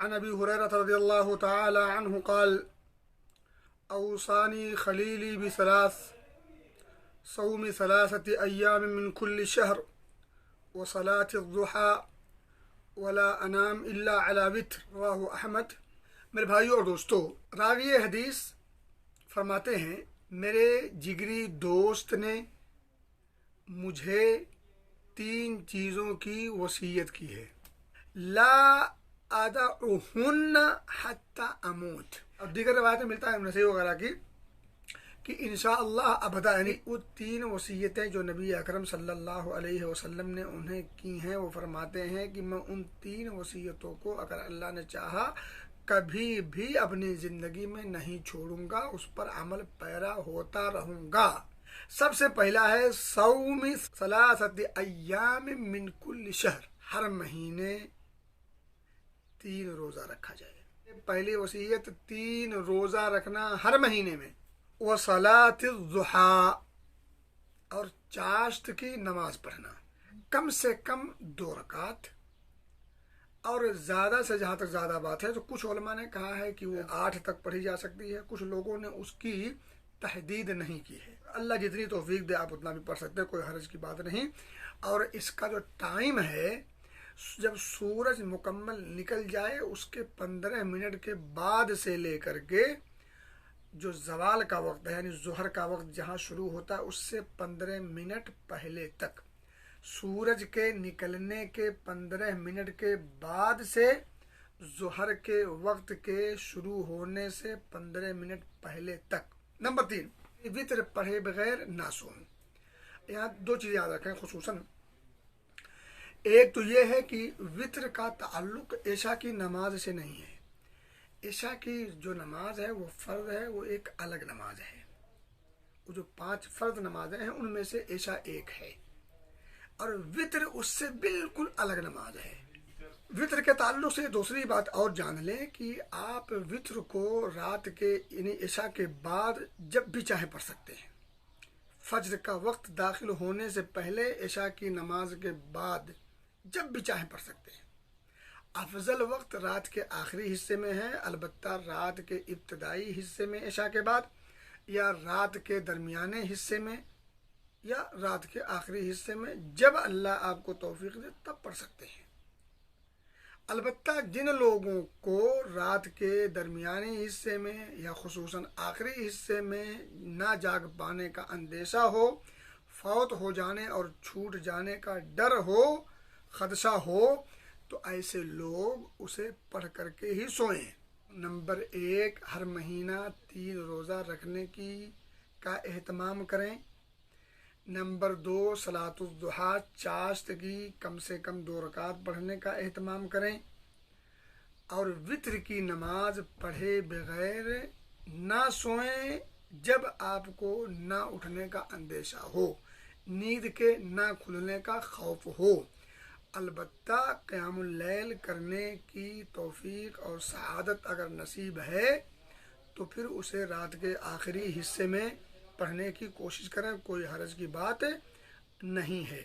عن أبي هريرة رضي الله تعالى عنه قال: أوصاني خليلي بثلاث: صوم 3 أيام من كل شهر، وصلاة الضحى، ولا أنام إلا على وتر. رواه أحمد. میرے بھائیوں اور دوستو، راوی حدیث فرماتے ہیں میرے جگری دوست نے مجھے 3 چیزوں کی وصیت کی ہے، لا ادعہن حتی اموت. اب دیگر روایت میں ملتا ہے نسائی وغیرہ کی کہ انشاءاللہ ابدا، یعنی وہ 3 وصیتیں جو نبی اکرم صلی اللہ علیہ وسلم نے انہیں کی ہیں، وہ فرماتے ہیں کہ میں ان 3 وصیتوں کو اگر اللہ نے چاہا کبھی بھی اپنی زندگی میں نہیں چھوڑوں گا، اس پر عمل پیرا ہوتا رہوں گا. سب سے پہلا ہے صوم 3 ایام من کل شہر، ہر مہینے 3 روزہ رکھا جائے. پہلی وصیت 3 روزہ رکھنا ہر مہینے میں. وصلاۃ الضحیٰ، اور چاشت کی نماز پڑھنا، کم سے کم 2 رکعت، اور زیادہ سے جہاں تک زیادہ بات ہے تو کچھ علماء نے کہا ہے کہ وہ 8 تک پڑھی جا سکتی ہے، کچھ لوگوں نے اس کی تحدید نہیں کی ہے. اللہ جتنی توفیق دے آپ اتنا بھی پڑھ سکتے ہیں، کوئی حرج کی بات نہیں. اور اس کا جو ٹائم ہے، جب سورج مکمل نکل جائے اس کے 15 منٹ کے بعد سے لے کر کے جو زوال کا وقت ہے، یعنی ظہر کا وقت جہاں شروع ہوتا ہے، اس سے 15 منٹ پہلے تک. سورج کے نکلنے کے 15 منٹ کے بعد سے ظہر کے وقت کے شروع ہونے سے 15 منٹ پہلے تک. نمبر 3، وتر پڑھے بغیر نہ سوؤں. یہاں 2 چیزیں یاد رکھیں خصوصاً. ایک تو یہ ہے کہ وتر کا تعلق عشاء کی نماز سے نہیں ہے. عشاء کی جو نماز ہے وہ فرض ہے، وہ ایک الگ نماز ہے. وہ جو 5 فرض نمازیں ہیں ان میں سے عشاء ایک ہے، اور وتر اس سے بالکل الگ نماز ہے. وتر کے تعلق سے دوسری بات اور جان لیں کہ آپ وتر کو رات کے یعنی عشاء کے بعد جب بھی چاہیں پڑھ سکتے ہیں. فجر کا وقت داخل ہونے سے پہلے، عشاء کی نماز کے بعد جب بھی چاہیں پڑھ سکتے ہیں. افضل وقت رات کے آخری حصے میں ہے، البتہ رات کے ابتدائی حصے میں عشاء کے بعد، یا رات کے درمیانے حصے میں، یا رات کے آخری حصے میں، جب اللہ آپ کو توفیق دے تب پڑھ سکتے ہیں. البتہ جن لوگوں کو رات کے درمیانی حصے میں یا خصوصاً آخری حصے میں نہ جاگ پانے کا اندیشہ ہو، فوت ہو جانے اور چھوٹ جانے کا ڈر ہو، خدشہ ہو، تو ایسے لوگ اسے پڑھ کر کے ہی سوئیں. نمبر 1، ہر مہینہ 3 روزہ رکھنے کا اہتمام کریں. نمبر 2، صلاۃ الضحیٰ، چاشت کی کم سے کم 2 رکعت پڑھنے کا اہتمام کریں. اور وتر کی نماز پڑھے بغیر نہ سوئیں جب آپ کو نہ اٹھنے کا اندیشہ ہو، نیند کے نہ کھلنے کا خوف ہو. البتہ قیام اللیل کرنے کی توفیق اور سعادت اگر نصیب ہے تو پھر اسے رات کے آخری حصے میں پڑھنے کی کوشش کریں، کوئی حرج کی بات نہیں ہے.